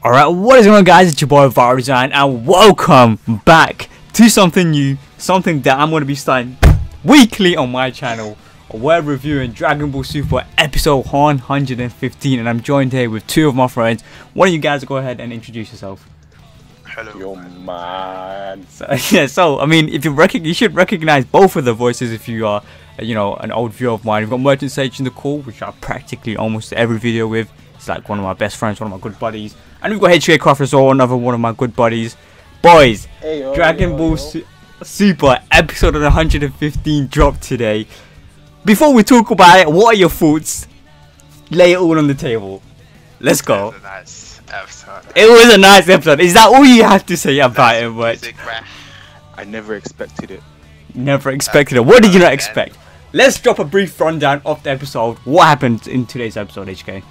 Alright, what is going on, guys? It's your boy Varizan, and welcome back to something new, something that I'm going to be starting weekly on my channel. We're reviewing Dragon Ball Super episode 115, and I'm joined here with two of my friends. Why don't you guys go ahead and introduce yourself? Hello. Yo, man. So I mean, if you should recognize both of the voices if you are, an old viewer of mine. We've got Merchant Sage in the call, which I practically almost every video with. It's like one of my best friends, one of my good buddies. And we've got hkcraft as well, another one of my good buddies. Boys, Dragon Ball Super episode 115 dropped today. Before we talk about it, what are your thoughts? Lay it all on the table. Let's go. It was a nice episode. It was a nice episode. Is that all you have to say about it, Merch? I never expected it. Never expected it. What did you not expect? Let's drop a brief rundown of the episode. What happened in today's episode, HK?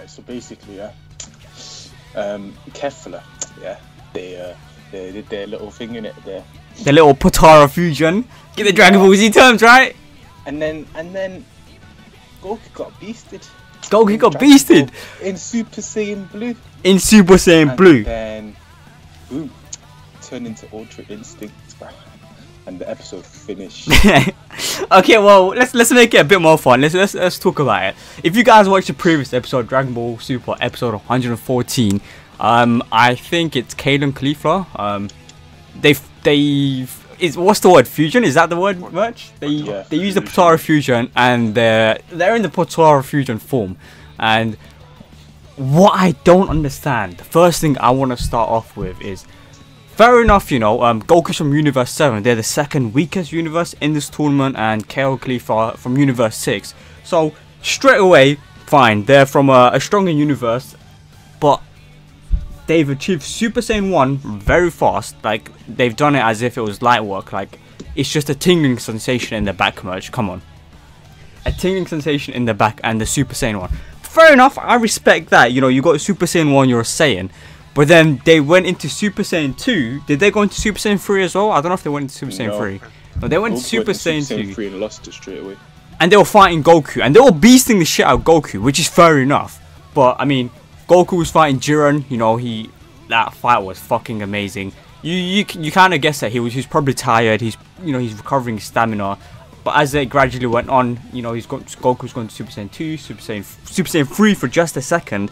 So basically, Kefla, they did their little thing in it there. The little Potara fusion. Get the Dragon Ball Z terms right. And then Goku got beasted. Goku got beasted in Super Saiyan Blue. In Super Saiyan Blue. And then, boom, turned into Ultra Instinct. And the episode finished. Okay, well, let's make it a bit more fun. Let's talk about it. If you guys watched the previous episode, Dragon Ball Super episode 114, I think it's Kefla. What's the word? Fusion? Is that the word, Merch? They use the Potara fusion, and they're in the Potara fusion form. And what I don't understand, the first thing I want to start off with is, fair enough, Goku's from Universe 7. They're the second weakest universe in this tournament, and Kefla from Universe 6. So, straight away, fine, they're from a stronger universe, but they've achieved Super Saiyan 1 very fast. Like, they've done it as if it was light work. Like, it's just a tingling sensation in the back, Merch. Come on. A tingling sensation in the back and the Super Saiyan 1. Fair enough, I respect that. You got Super Saiyan 1, you're a Saiyan. But then they went into Super Saiyan 2. Did they go into Super Saiyan 3 as well? I don't know if they went into Super Saiyan 3. No, they went into Super Saiyan 2. 3 and lost it straight away. And they were fighting Goku. And they were beasting the shit out of Goku, which is fair enough. But, I mean, Goku was fighting Jiren. That fight was fucking amazing. You kind of guess that he was probably tired. He's recovering his stamina. But as it gradually went on, Goku was going to Super Saiyan 2, Super Saiyan 3 for just a second.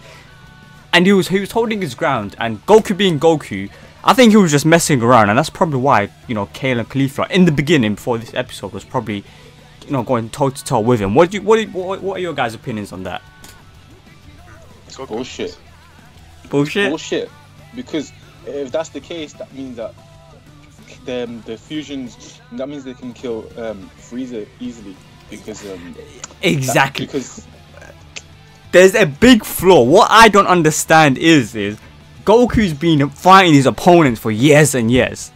And he was holding his ground, and Goku being Goku, I think he was just messing around, and that's probably why, Kale and Kefla in the beginning before this episode was probably, going toe to toe with him. What are your guys' opinions on that? Bullshit. Bullshit? Bullshit. Because if that's the case, that means that the fusions, that means they can kill Frieza easily. Because exactly. There's a big flaw. What I don't understand is Goku's been fighting his opponents for years and years,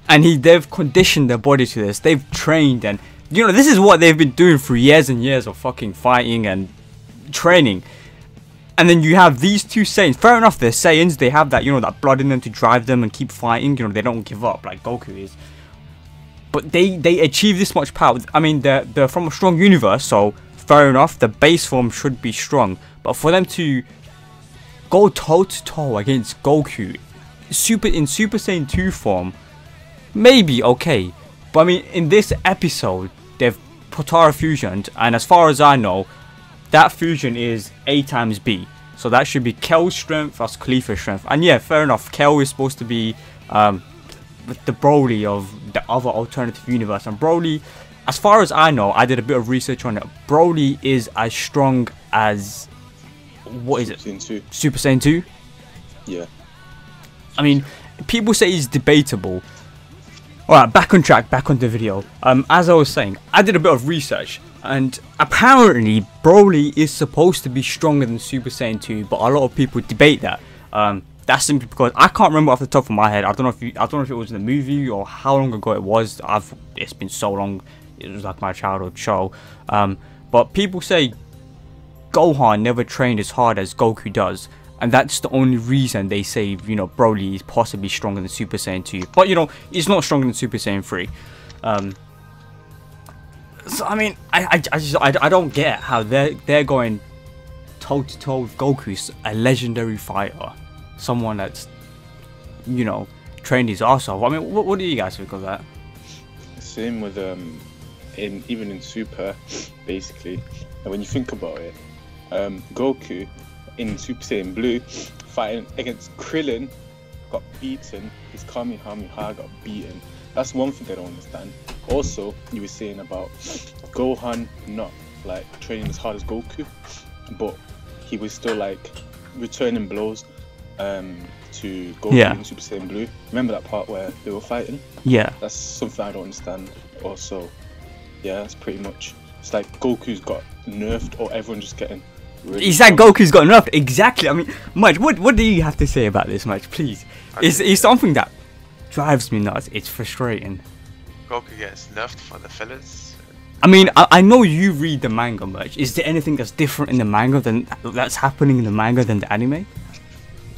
and they've conditioned their body to this. They've trained, and this is what they've been doing for years and years of fucking fighting and training. And then you have these two Saiyans. Fair enough, they're Saiyans. They have that that blood in them to drive them and keep fighting. They don't give up like Goku is. But they achieve this much power. I mean, they're from a strong universe, so fair enough, the base form should be strong, but for them to go toe to toe against Goku in Super Saiyan 2 form, maybe okay. But I mean, in this episode, they've Potara fusioned, and as far as I know, that fusion is A times B. So that should be Kel's strength plus Kefla's strength. And yeah, fair enough, Kel is supposed to be the Broly of the other alternative universe, and Broly, as far as I know, I did a bit of research on it, Broly is as strong as, what is it? Super Saiyan 2? Yeah. I mean, people say he's debatable. Alright, back on track, back on the video. As I was saying, I did a bit of research, and apparently Broly is supposed to be stronger than Super Saiyan 2, but a lot of people debate that. That's simply because I can't remember off the top of my head. I don't know if it was in the movie or how long ago it was. It's been so long. It was like my childhood show. But people say Gohan never trained as hard as Goku does, and that's the only reason they say Broly is possibly stronger than Super Saiyan 2. But he's not stronger than Super Saiyan 3. So I mean, I don't get how they're going toe to toe with Goku's a legendary fighter. someone that's, you know, trained his arse off. I mean, what do you guys think of that? Same with even in Super, basically. And when you think about it, Goku in Super Saiyan Blue fighting against Krillin got beaten. His Kamehameha got beaten. That's one thing I don't understand. Also, you were saying about Gohan not like training as hard as Goku, but he was still like returning blows to Goku in Super Saiyan Blue. Remember that part where they were fighting? Yeah. That's something I don't understand. Also, yeah, that's pretty much. It's like Goku's got nerfed, or everyone just getting. Really It's like Goku's got nerfed. Exactly. I mean, Mudge, what do you have to say about this, Mudge? Please. It's something that drives me nuts. It's frustrating. Goku gets nerfed for the fillers. I mean, I know you read the manga, Mudge. Is there anything that's different in the manga that's happening in the manga than the anime?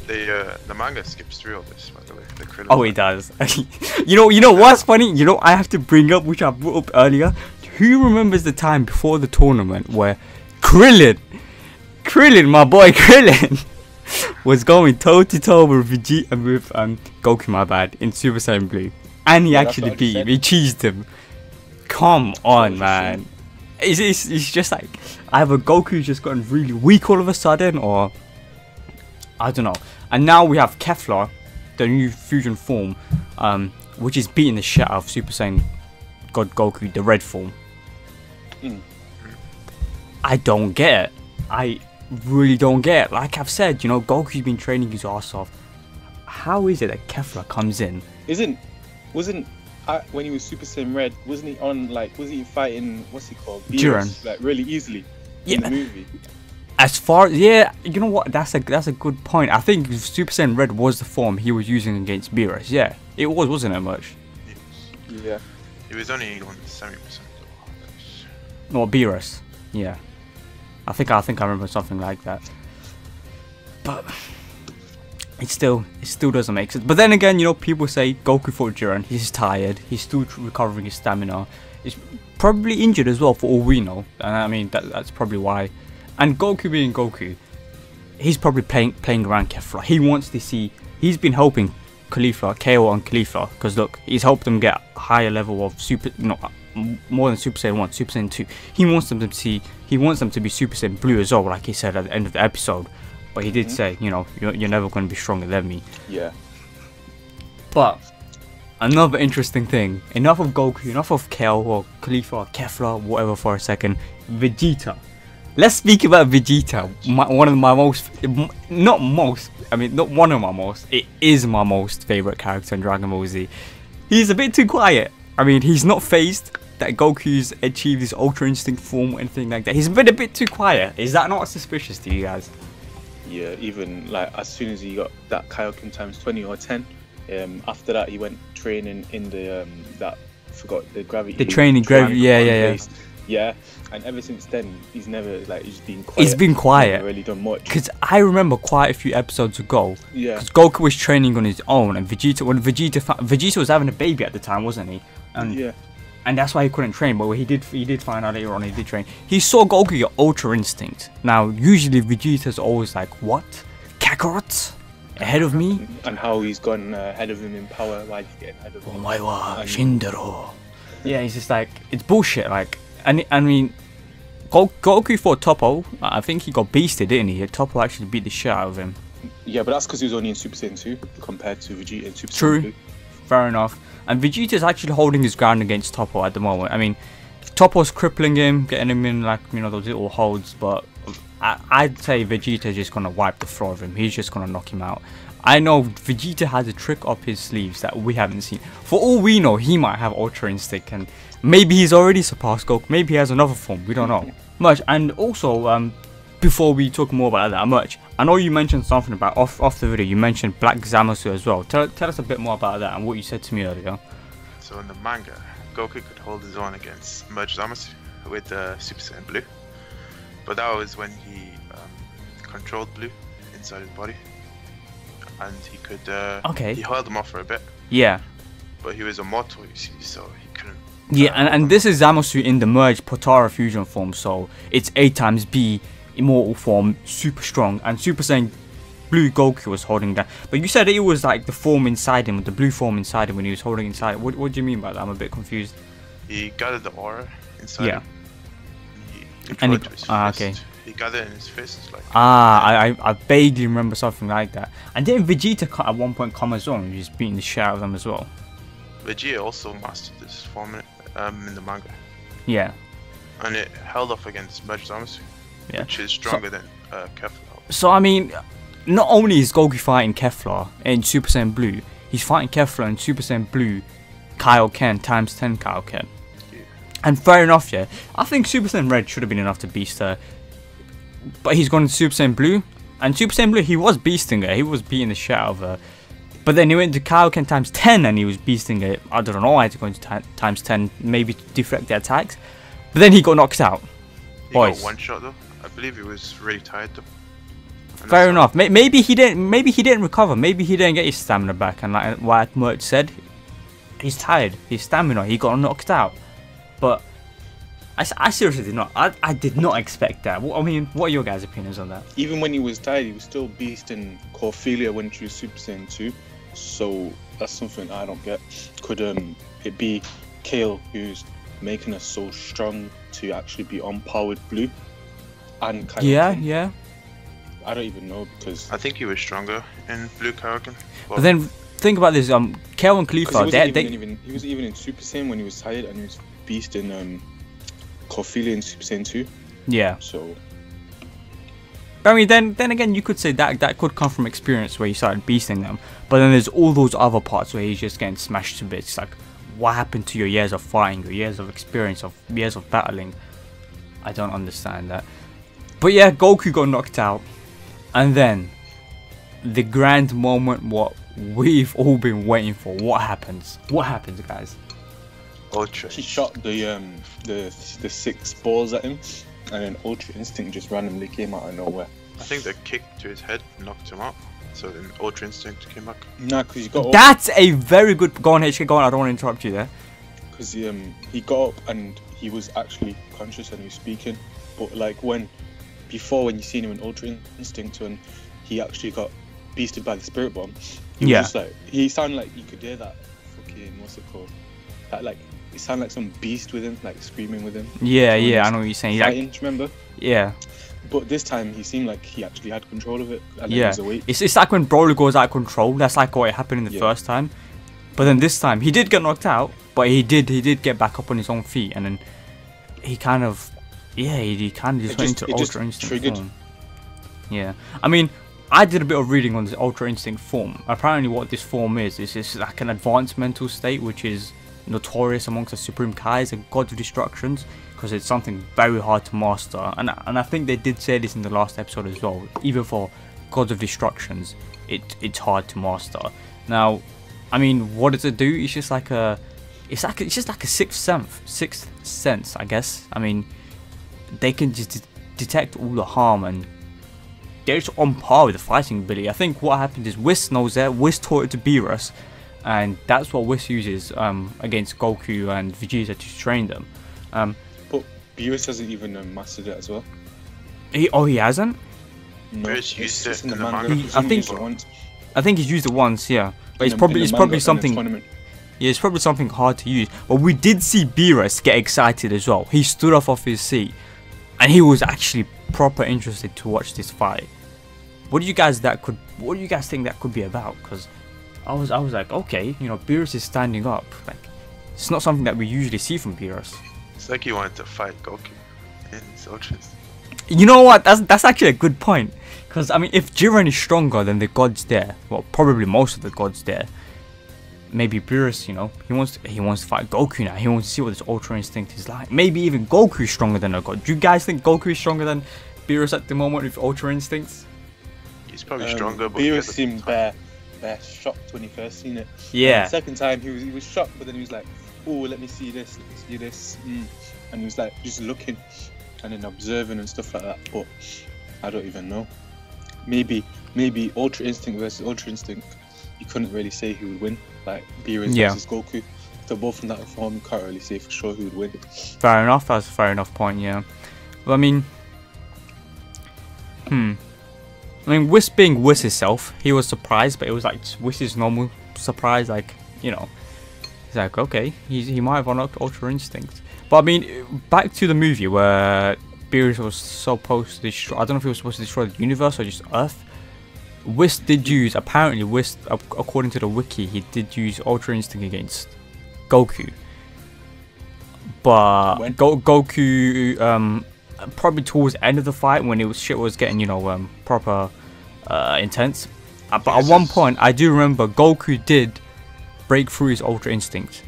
The manga skips through all this, by the way. The Krillin Oh, it does. you know what's funny? You know, I have to bring up, which I brought up earlier. Who remembers the time before the tournament where Krillin, my boy Krillin, was going toe to toe with Goku, my bad, in Super Saiyan Blue, and he actually beat him. He cheesed him. Come on, man. It's just like either Goku's just gotten really weak all of a sudden, or I don't know. And now we have Kefla, the new fusion form, which is beating the shit out of Super Saiyan God Goku, the red form. I don't get it. I really don't get it. Like I've said, you know, Goku's been training his ass off. How is it that Kefla comes in? Wasn't when he was Super Saiyan Red, wasn't he on like, was he fighting, what's he called? Jiren. Like really easily in the movie. As far, yeah, you know what? That's a good point. I think Super Saiyan Red was the form he was using against Beerus. Yeah, it was, wasn't it, Much? Yeah. He was only on 70%. No, Beerus. Yeah, I think I remember something like that. But it still doesn't make sense. But then again, you know, people say Goku fought Jiren. He's tired. He's still recovering his stamina. He's probably injured as well, for all we know. And I mean, that's probably why. And Goku being Goku, he's probably playing around Kefla. He wants to see. He's been helping Kefla, KO on Kefla, because look, he's helped them get a higher level of more than Super Saiyan 1, Super Saiyan 2. He wants them to be Super Saiyan Blue as well, like he said at the end of the episode. But he did say, you know, you're never going to be stronger than me. Yeah. But another interesting thing. Enough of Goku. Enough of Kel or Kefla, whatever, for a second. Vegeta. Let's speak about Vegeta. One of my most, not one of my most. It is my most favorite character in Dragon Ball Z. He's a bit too quiet. I mean, he's not phased that Goku's achieved his Ultra Instinct form or anything like that. He's been a bit too quiet. Is that not suspicious to you guys? Yeah, even like as soon as he got that Kaioken times 20 or 10, after that he went training in the the gravity. The training gravity, yeah. Yeah, and ever since then he's never he's been quiet. He's been quiet. Never really done much. Because I remember quite a few episodes ago. Yeah. Because Goku was training on his own, and Vegeta was having a baby at the time, wasn't he? And that's why he couldn't train. But he did find out later on he did train. He saw Goku get Ultra Instinct. Now usually Vegeta's always like, what? Kakarot? Ahead of me? And how he's gone ahead of him in power. Why did he get ahead of him? Shindero. Yeah, he's just like, it's bullshit. Like, and I mean, Goku fought Toppo. I think he got beasted, didn't he? Toppo actually beat the shit out of him. Yeah, but that's because he was only in Super Saiyan 2 compared to Vegeta in Super Saiyan 2. True. Fair enough. And Vegeta's actually holding his ground against Toppo at the moment. I mean, Toppo's crippling him, getting him in those little holds, but I'd say Vegeta's just gonna wipe the floor of him. He's just gonna knock him out. I know Vegeta has a trick up his sleeves that we haven't seen. For all we know, he might have Ultra Instinct, and maybe he's already surpassed Goku. Maybe he has another form. We don't know. Much. And also, before we talk more about that, Much, I know you mentioned something about off the video. You mentioned Black Zamasu as well. Tell us a bit more about that and what you said to me earlier. So in the manga, Goku could hold his own against Merge Zamasu with Super Saiyan Blue, but that was when he controlled Blue inside his body, and he could. He held him off for a bit. Yeah. But he was immortal, you see, so he couldn't. Yeah, and this is Zamasu in the merged Potara fusion form, so it's A times B immortal form, super strong, and Super Saiyan blue Goku was holding that. But you said it was like the form inside him, the blue form inside him when he was holding inside. What do you mean by that? I'm a bit confused. He gathered the aura inside him. And okay. He gathered it in his fist. Like, I vaguely remember something like that. And didn't Vegeta at one point come as well? He was beating the shit out of them as well. Vegeta also mastered this form in the manga. Yeah. And it held off against Merge Zamasu, which is stronger than Kefla. So I mean, not only is Goku fighting Kefla in Super Saiyan Blue, he's fighting Kefla in Super Saiyan Blue Kaioken times 10 Kaioken. Yeah. And fair enough, yeah. I think Super Saiyan Red should have been enough to beast her. But he's gone to Super Saiyan Blue. And Super Saiyan Blue, he was beasting her. He was beating the shit out of her. But then he went to Kaioken times 10 and he was beasting her. I don't know why he's going to times 10, maybe to deflect the attacks. But then he got knocked out. He got one shot though. I believe he was really tired though. Fair enough. Maybe he didn't. Maybe he didn't recover. Maybe he didn't get his stamina back. And like Merch said, he's tired. His stamina. He got knocked out. But I seriously did not. I did not expect that. I mean, what are your guys' opinions on that? Even when he was tired, he was still beasting Corphelia when she was Super Saiyan 2. So that's something I don't get. Could it be Kale who's making us so strong to actually be on par with Blue? And Kaioken? Yeah. I don't even know because I think he was stronger in Blue Kaioken. But then think about this. Kale and Kefla, he was even in Super Saiyan when he was tired, and he was beasting Corphelia in Super Saiyan 2. Yeah. So. I mean, then again, you could say that could come from experience where he started beasting them. But then there's all those other parts where he's just getting smashed to bits. Like, what happened to your years of fighting, your years of experience, of years of battling? I don't understand that. But yeah, Goku got knocked out. And then, the grand moment what we've all been waiting for. What happens? What happens, guys? Ultra. He shot the 6 balls at him, and then Ultra Instinct just randomly came out of nowhere. I think the kick to his head knocked him out, so then Ultra Instinct came back. Nah, because he got up. That's a very good... Go on, HK, go on, I don't want to interrupt you there. Because he got up and he was actually conscious and he was speaking. But like before when you seen him in Ultra Instinct, when he actually got beasted by the Spirit Bomb, he was just like... He sounded like you could hear that fucking... What's it called? That like... It sounded like some beast with him, like screaming with him. Yeah, I know what you're saying. Fighting, remember? Yeah. But this time he seemed like he actually had control of it. And yeah. He was awake. It's like when Broly goes out of control. That's like what happened in the first time. But then this time he did get knocked out, but he did get back up on his own feet, and then he kind of just went into Ultra Instinct form. Yeah. I mean, I did a bit of reading on this Ultra Instinct form. Apparently what this form is it's like an advanced mental state, which is notorious amongst the Supreme Kais and Gods of Destructions, because it's something very hard to master, and I think they did say this in the last episode as well. Even for Gods of Destructions, it's hard to master. Now, I mean, what does it do? It's just like it's just like a sixth sense, I guess. I mean, they can just detect all the harm, and they're just on par with the fighting ability. I think what happened is Whis knows that. Whis taught it to Beerus, and that's what Whis uses against Goku and Vegeta to train them. But Beerus hasn't even mastered it as well. He hasn't? No, Beerus used it in the manga. I think he's used it once, yeah. But it's probably something. Yeah, it's probably something hard to use. But we did see Beerus get excited as well. He stood up off his seat, and he was actually proper interested to watch this fight. What do you guys think that could be about? Because I was like, okay, you know, Beerus is standing up. Like, it's not something that we usually see from Beerus. It's like he wanted to fight Goku in his Ultras. You know what? That's actually a good point. Because I mean, if Jiren is stronger than the gods there, well, probably most of the gods there, maybe Beerus, you know, he wants to fight Goku now. He wants to see what this Ultra Instinct is like. Maybe even Goku is stronger than a god. Do you guys think Goku is stronger than Beerus at the moment with Ultra Instincts? He's probably stronger, but Beerus seemed bare shocked when he first seen it. Yeah. And the second time he was shocked, but then he was like, "Oh, let me see this, and he was like just looking and then observing and stuff like that. But I don't even know. Maybe Ultra Instinct versus Ultra Instinct. You couldn't really say who would win. Like Beerus versus Goku. If they're both in that form, you can't really say for sure who would win. Fair enough. That's a fair enough point. Yeah. Well, I mean, I mean, Whis being Whis himself, he was surprised, but it was like Whis's normal surprise, like, you know. He's like, okay, he might have unlocked Ultra Instinct. But I mean, back to the movie where Beerus was supposed to destroy, I don't know if he was supposed to destroy the universe or just Earth. Whis did use, apparently Whis, according to the wiki, he did use Ultra Instinct against Goku. But Goku, probably towards the end of the fight when shit was getting, you know, proper intense. But at one point, I do remember Goku did break through his Ultra Instinct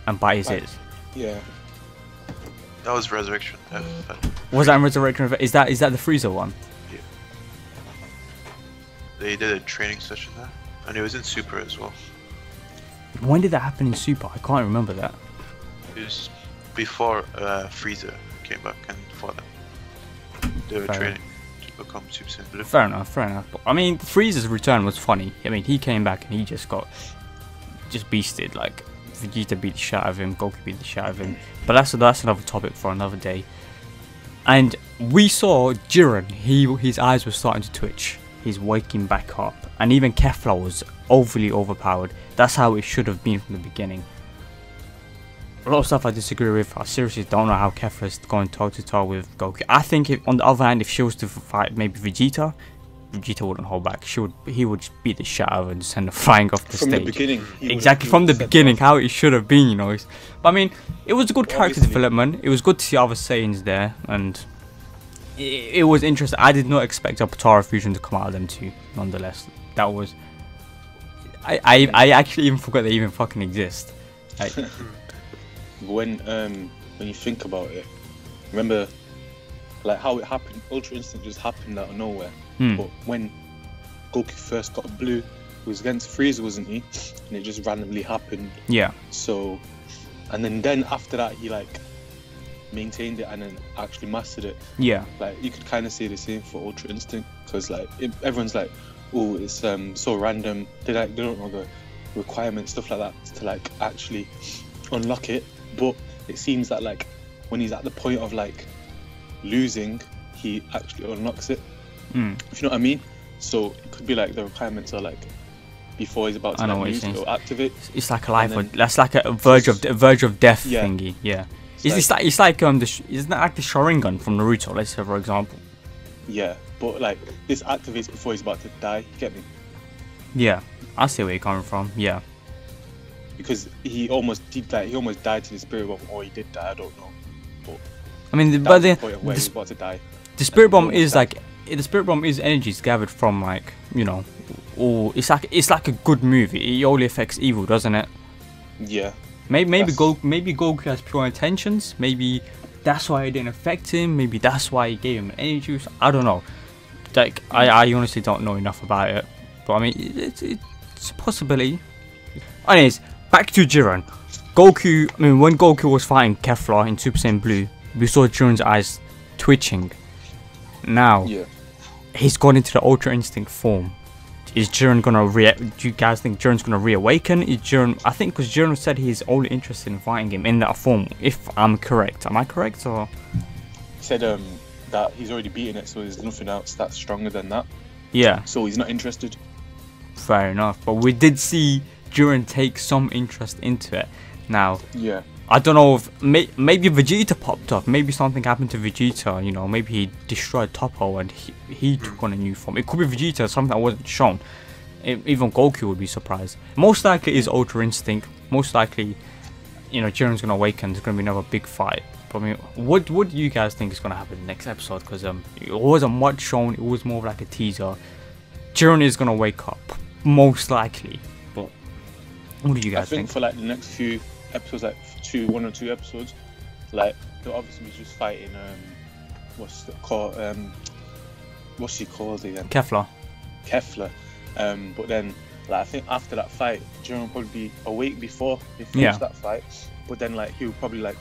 and bite his ears. Yeah. That was Resurrection F. Was that in Resurrection F? Is that the Frieza one? Yeah. They did a training session there, and it was in Super as well. When did that happen in Super? I can't remember that. It was before Frieza came back and fought them. They were training to become Super Saiyan Blue. Fair enough. But, I mean, Frieza's return was funny. I mean, he came back and he just got beasted. Like, Vegeta beat the shit out of him, Goku beat the shit out of him. But that's another topic for another day. And we saw Jiren. His eyes were starting to twitch. He's waking back up. And even Kefla was overly overpowered. That's how it should have been from the beginning. A lot of stuff I disagree with. I seriously don't know how Kefla is going toe to toe with Goku. I think on the other hand, if she was to fight maybe Vegeta wouldn't hold back. He would just beat the shit out of her and send her flying off the stage. From the beginning. Exactly, from the beginning, how it should have been, you know. But I mean, it was a good character development. It was good to see other Saiyans there, and it was interesting. I did not expect a Potara fusion to come out of them too, nonetheless. That was... I actually even forgot they even fucking exist. Like, when you think about it, remember like how it happened. Ultra Instinct just happened out of nowhere. But when Goku first got blue, it was against Frieza, wasn't he? And it just randomly happened. Yeah. So, and then after that, he like maintained it and then actually mastered it. Yeah. Like you could kind of say the same for Ultra Instinct, because like everyone's like, oh, it's so random. They don't know the requirements, stuff like that, to like actually unlock it. But it seems that like when he's at the point of like losing, he actually unlocks it. If you know what I mean. So it could be like the requirements are like before he's about to like, lose it or activate. It's like a life, that's like a verge of death thingy. Yeah. It's like isn't that like the Sharingan from Naruto? Let's say for example. Yeah, but like this activates before he's about to die. You get me? Yeah, I see where you're coming from. Yeah. Because he almost died to the spirit bomb, or he did die. I don't know. But I mean, but the point of where he's about to die. The spirit bomb is like energies gathered from like, you know, or it's like a good move. It only affects evil, doesn't it? Yeah. Maybe Goku has pure intentions. Maybe that's why it didn't affect him. Maybe that's why he gave him an energy juice. I don't know. Like I honestly don't know enough about it. But I mean, it's a possibility. Anyways, back to Jiren. Goku. I mean, when Goku was fighting Kefla in Super Saiyan Blue, we saw Jiren's eyes twitching. Now, he's gone into the Ultra Instinct form. Is Jiren gonna do you guys think Jiren's gonna reawaken? Is Jiren? I think because Jiren said he's only interested in fighting him in that form. If I'm correct, am I correct or? He said that he's already beaten it, so there's nothing else that's stronger than that. Yeah. So he's not interested. Fair enough, but we did see Jiren take some interest into it. Now. Yeah. I don't know if maybe Vegeta popped up. Maybe something happened to Vegeta. You know, maybe he destroyed Toppo and he took on a new form. It could be Vegeta, something that wasn't shown. Even Goku would be surprised. Most likely is Ultra Instinct. Most likely, you know, Jiren's gonna awaken. There's gonna be another big fight. But I mean, what do you guys think is gonna happen in the next episode? Because it wasn't much shown. It was more of like a teaser. Jiren is gonna wake up, most likely. But what do you guys think? I think for like the next few episodes, like 1 or 2 episodes, like they'll obviously be just fighting what's she called again? Kefla. But then like I think after that fight, Jiren will probably be awake before they finish that fight. But then like he'll probably like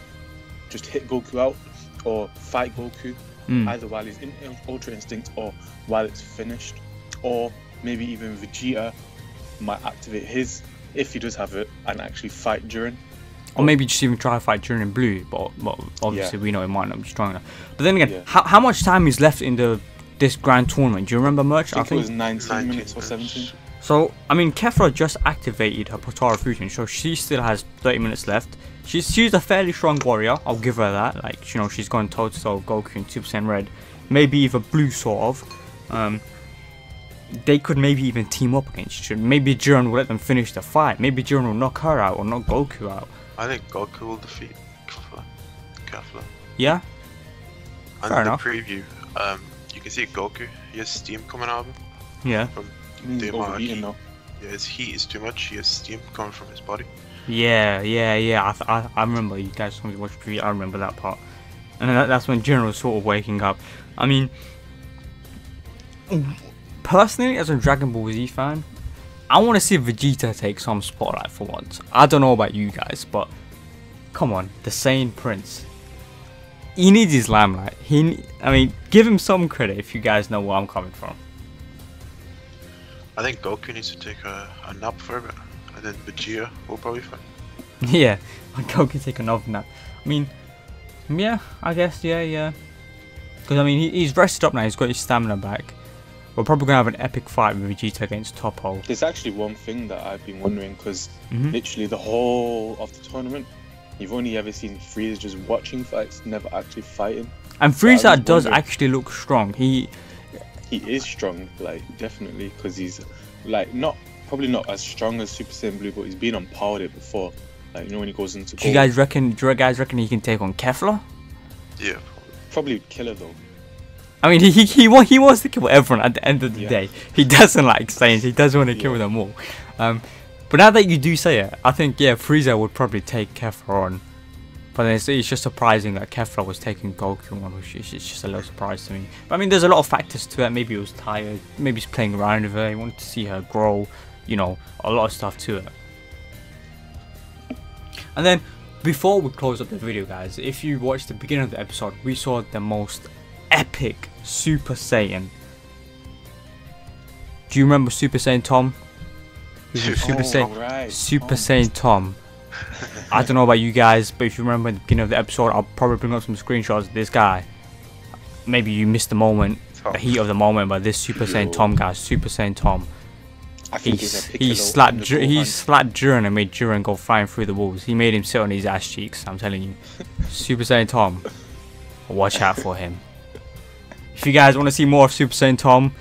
just hit Goku out or fight Goku either while he's in Ultra Instinct or while it's finished, or maybe even Vegeta might activate his, if he does have it, and actually fight Jiren. Or maybe just even try to fight Jiren in blue, but obviously we know it might not be strong enough. But then again, how much time is left in the this grand tournament. Do you remember much? I think it was 19 minutes or 17. So, I mean, Kefla just activated her Potara fusion, so she still has 30 minutes left. She's a fairly strong warrior, I'll give her that. Like, you know, she's gone toe-to-toe with Goku in 2% red. Maybe even blue, sort of. They could maybe even team up against each other. Maybe Jiren will let them finish the fight. Maybe Jiren will knock her out or knock Goku out. I think Goku will defeat Kefla. Yeah? And Fair in the enough. preview, you can see Goku, he has steam coming out of him. Yeah. From He's the amount of overeating heat. now. Yeah, his heat is too much, he has steam coming from his body. Yeah. I remember you guys told me to watch the preview. I remember that part. And then that's when Jiren was sort of waking up. I mean, personally, as a Dragon Ball Z fan, I want to see Vegeta take some spotlight for once. I don't know about you guys, but come on, the Saiyan Prince. He needs his limelight. I mean, give him some credit if you guys know where I'm coming from. I think Goku needs to take a nap for a bit, and then Vegeta will probably fight. Yeah, Goku take another nap. I mean, yeah, I guess, yeah. Because, I mean, he's rested up now, he's got his stamina back. We're probably going to have an epic fight with Vegeta against Toppo. There's actually one thing that I've been wondering, because literally the whole of the tournament, you've only ever seen Frieza just watching fights, never actually fighting. And Frieza does actually look strong. He is strong, like, definitely, because he's, like, probably not as strong as Super Saiyan Blue, but he's been on par with it before. Like, you know, when he goes into Do you guys reckon he can take on Kefla? Yeah, probably killer though. I mean, he wants to kill everyone at the end of the day. He doesn't like Saiyans. He doesn't want to kill them all. But now that you do say it, I think, yeah, Frieza would probably take Kefla on. But then it's just surprising that Kefla was taking Goku on, which is just a little surprise to me. But I mean, there's a lot of factors to it. Maybe he was tired. Maybe he's playing around with her. He wanted to see her grow. You know, a lot of stuff to it. And then, before we close up the video, guys, if you watched the beginning of the episode, we saw the most epic Super Saiyan. Do you remember Super Saiyan Tom? Super Saiyan Tom. I don't know about you guys, but if you remember at the beginning of the episode, I'll probably bring up some screenshots of this guy. Maybe you missed the moment, the heat of the moment, but this Super Saiyan Tom, guys, Super Saiyan Tom. He slapped Jiren and made Jiren go flying through the walls. He made him sit on his ass cheeks, I'm telling you. Super Saiyan Tom. Watch out for him. If you guys want to see more of Super Saiyan Tom,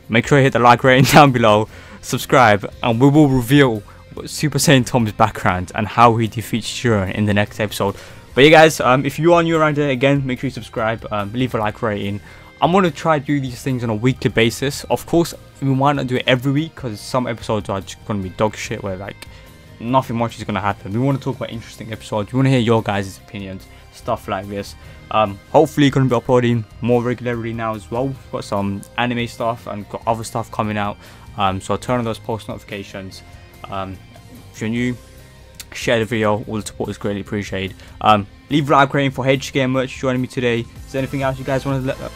make sure you hit the like rating down below, subscribe, and we will reveal Super Saiyan Tom's background and how he defeats Jiren in the next episode. But yeah, guys, if you are new around here, again, make sure you subscribe, leave a like rating. I'm going to try to do these things on a weekly basis. Of course, we might not do it every week because some episodes are just going to be dog shit where like nothing much is going to happen. We want to talk about interesting episodes. We want to hear your guys' opinions, stuff like this. Hopefully going to be uploading more regularly now as well. We've got some anime stuff and got other stuff coming out. So turn on those post notifications. If you're new, share the video. All the support is greatly appreciated. Leave a like rating for HK merch joining me today. Is there anything else you guys want to